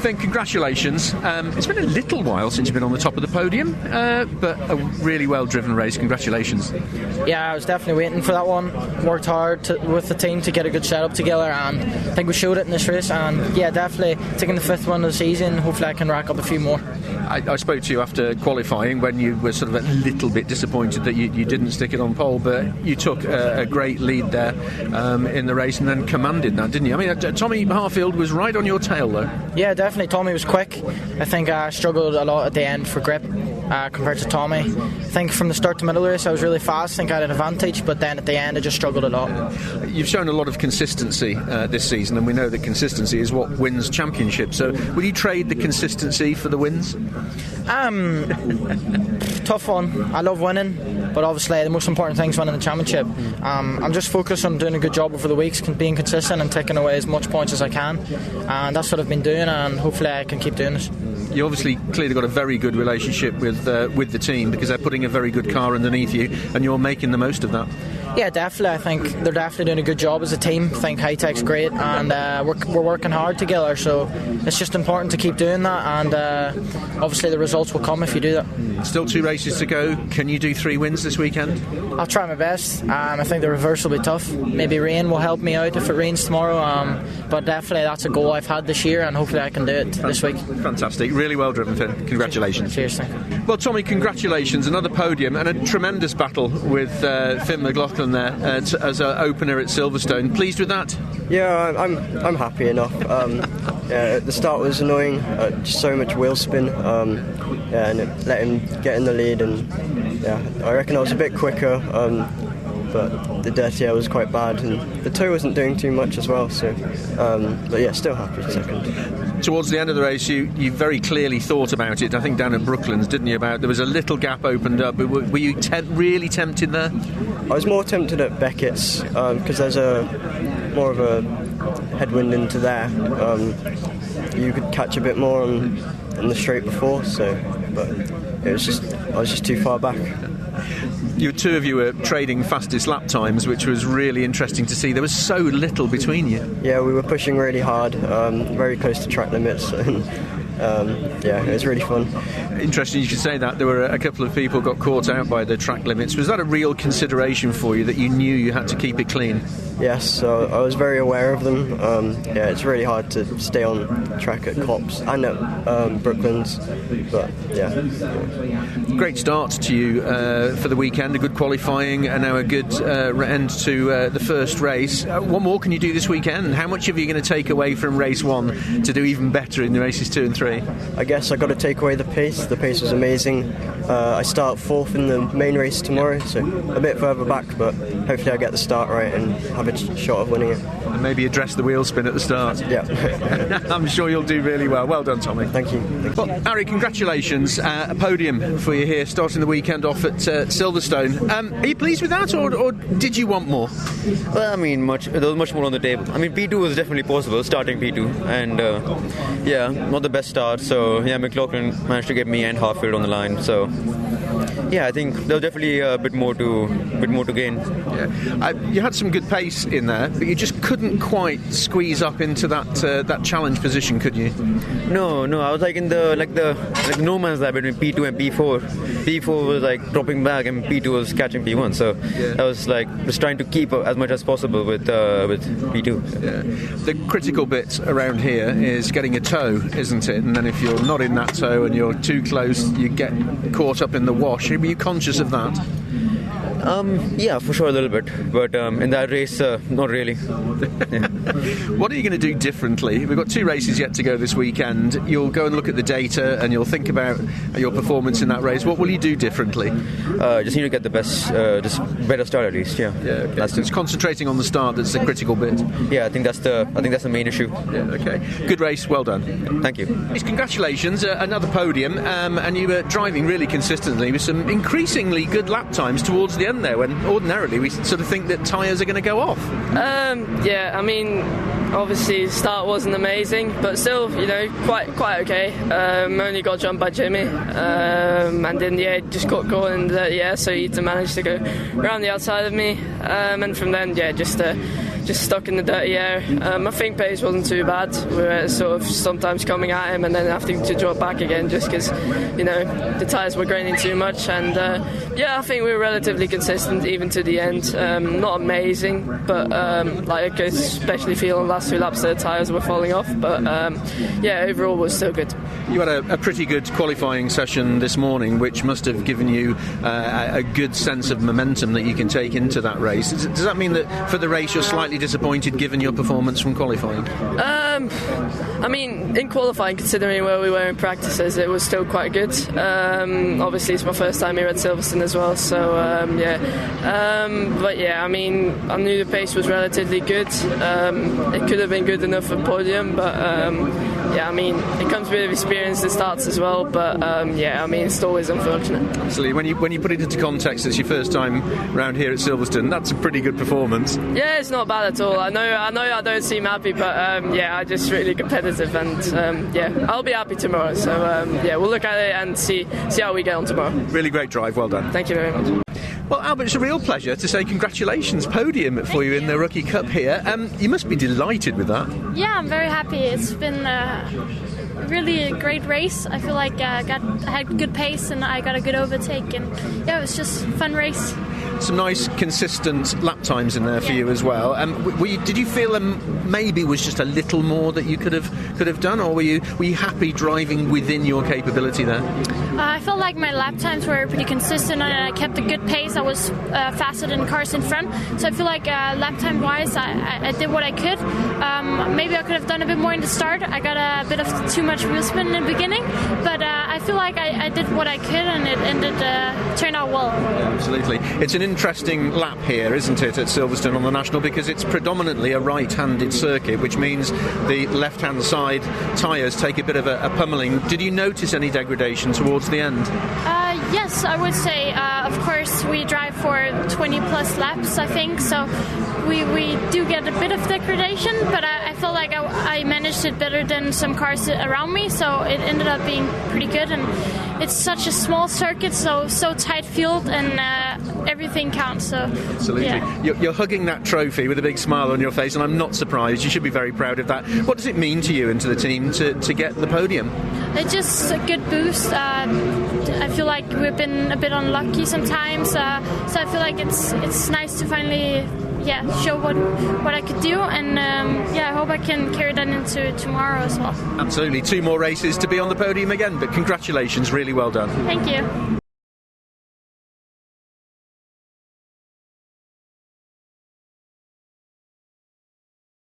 Finn, congratulations. It's been a little while since you've been on the top of the podium, but a really well-driven race. Congratulations. Yeah, I was definitely waiting for that one. Worked hard with the team to get a good setup together, and I think we showed it in this race. And yeah, definitely taking the 5th one of the season. Hopefully I can rack up a few more. I spoke to you after qualifying when you were sort of a little bit disappointed that you didn't stick it on pole, but you took a great lead there in the race and then commanded that, didn't you? I mean, Tommy Harfield was right on your tail, though. Yeah, definitely. Tommy was quick. I think I struggled a lot at the end for grip compared to Tommy. I think from the start to middle of the race I was really fast. I think I had an advantage, but then at the end I just struggled a lot. You've shown a lot of consistency this season, and we know that consistency is what wins championships. So will you trade the consistency for the wins? Tough one. I love winning, but obviously the most important thing is winning the championship. I'm just focused on doing a good job over the weeks, being consistent and taking away as much points as I can, and that's what I've been doing, and hopefully I can keep doing this. You obviously clearly got a very good relationship with the team, because they're putting a very good car underneath you and you're making the most of that. Yeah, definitely. I think they're definitely doing a good job as a team. I think High-Tech's great, and we're working hard together, so it's just important to keep doing that, and obviously the results will come if you do that. Still 2 races to go. Can you do 3 wins this weekend? I'll try my best. I think the reverse will be tough. Maybe rain will help me out if it rains tomorrow, but definitely that's a goal I've had this year, and hopefully I can do it this week. Fantastic. Really well driven, Finn. Congratulations. Cheers. Thank you. Well, Tommy, congratulations. Another podium and a tremendous battle with Fionn McLaughlin there as an opener at Silverstone. Pleased with that? Yeah, I'm happy enough. Yeah, the start was annoying, just so much wheel spin, and it let him get in the lead, and yeah, I reckon I was a bit quicker, but the dirty air was quite bad, and the toe wasn't doing too much as well, so but yeah, still happy second. Towards the end of the race, you very clearly thought about it, I think down at Brooklands, didn't you, about there was a little gap opened up. Were you really tempted there? I was more tempted at Beckett's, because there's more of a headwind into there. You could catch a bit more on the straight before, but I was just too far back. You two of you were trading fastest lap times, which was really interesting to see. There was so little between you. Yeah, we were pushing really hard, very close to track limits, and yeah, it was really fun. Interesting you should say that. There were a couple of people got caught out by the track limits. Was that a real consideration for you, that you knew you had to keep it clean? Yes, so I was very aware of them. Yeah, it's really hard to stay on track at Cops and at Brooklands, but yeah. Great start to you for the weekend, a good qualifying and now a good end to the first race. What more can you do this weekend? How much are you going to take away from race 1 to do even better in the races 2 and 3? I guess I got to take away the pace. The pace was amazing. I start 4th in the main race tomorrow, so a bit further back, but hopefully I get the start right and have a shot of winning it. And maybe address the wheel spin at the start. Yeah. I'm sure you'll do really well. Well done, Tommy. Thank you. Well, Ary, congratulations. A podium for you here, starting the weekend off at Silverstone. Are you pleased with that, or did you want more? Well, I mean, there was much more on the table. I mean, P2 was definitely possible, starting P2, and yeah, not the best start, so yeah, McLaughlin managed to get me and Harfield on the line, so yeah, I think there was definitely a bit more to gain. Yeah. You had some good pace in there, but you just couldn't quite squeeze up into that challenge position, could you? No, I was like in the no man's land between P2 and P4. P4 was like dropping back, and P2 was catching P1. So I was just trying to keep up as much as possible with P2. Yeah. The critical bit around here is getting a tow, isn't it? And then if you're not in that tow and you're too close, you get caught up in the wash. Were you conscious of that? Yeah, for sure a little bit, but in that race, not really. Yeah. What are you going to do differently? We've got 2 races yet to go this weekend. You'll go and look at the data and you'll think about your performance in that race. What will you do differently? Just need to get the best, just better start at least. Yeah. Okay. It's concentrating on the start that's the critical bit. Yeah, I think that's the main issue. Yeah. Okay. Good race. Well done. Thank you. Congratulations. Another podium, and you were driving really consistently with some increasingly good lap times towards the end there, when ordinarily we sort of think that tyres are going to go off. Yeah, I mean, obviously the start wasn't amazing, but still, quite okay. Only got jumped by Jimmy, and then just got caught in the so he managed to go around the outside of me, and from then just just stuck in the dirty air. I think pace wasn't too bad. We were sort of sometimes coming at him and then having to drop back again just because, the tyres were graining too much. And I think we were relatively consistent even to the end. Not amazing, but I could especially feel in the last 2 laps the tyres were falling off. But overall was still good. You had a pretty good qualifying session this morning, which must have given you a good sense of momentum that you can take into that race. Does that mean that for the race you're slightly disappointed given your performance from qualifying? In qualifying, considering where we were in practices, it was still quite good. Obviously it's my first time here at Silverstone as well, so I knew the pace was relatively good. It could have been good enough for podium, but it comes with experience at starts as well, but it's always unfortunate. Absolutely. When you put it into context, it's your first time around here at Silverstone. That's a pretty good performance. Yeah, it's not bad at all. I know I don't seem happy, but I'm just really competitive, and I'll be happy tomorrow. So we'll look at it and see how we get on tomorrow. Really great drive. Well done. Thank you very much. Well, Albert, it's a real pleasure to say congratulations, podium for you in the Rookie Cup here. You must be delighted with that. Yeah, I'm very happy. It's been really a great race. I feel like I had good pace and I got a good overtake, and it was just a fun race. Some nice consistent lap times in there for you as well. Did you feel maybe was just a little more that you could have done, or were you happy driving within your capability there? I felt like my lap times were pretty consistent and I kept a good pace. I was faster than cars in front, so I feel like lap time wise I did what I could. Maybe I could have done a bit more in the start. I got a bit of too much wheel spin in the beginning, but I feel like I did what I could and it turned out well. Yeah, absolutely. It's an interesting lap here, isn't it, at Silverstone on the National, because it's predominantly a right-handed circuit, which means the left-hand side tyres take a bit of a pummeling. Did you notice any degradation towards the end? Yes, I would say. Of course, we drive for 20 plus laps, I think, so we do get a bit of degradation, but I felt like I managed it better than some cars around me, so it ended up being pretty good. And it's such a small circuit, so tight field, and everything counts. So absolutely, yeah. You're hugging that trophy with a big smile on your face, and I'm not surprised. You should be very proud of that. What does it mean to you and to the team to get the podium? It's just a good boost. I feel like we've been a bit unlucky sometimes, so I feel like it's nice to finally show what I could do, and I hope I can carry that into tomorrow as well. Absolutely. 2 more races to be on the podium again, but congratulations, really well done. Thank you.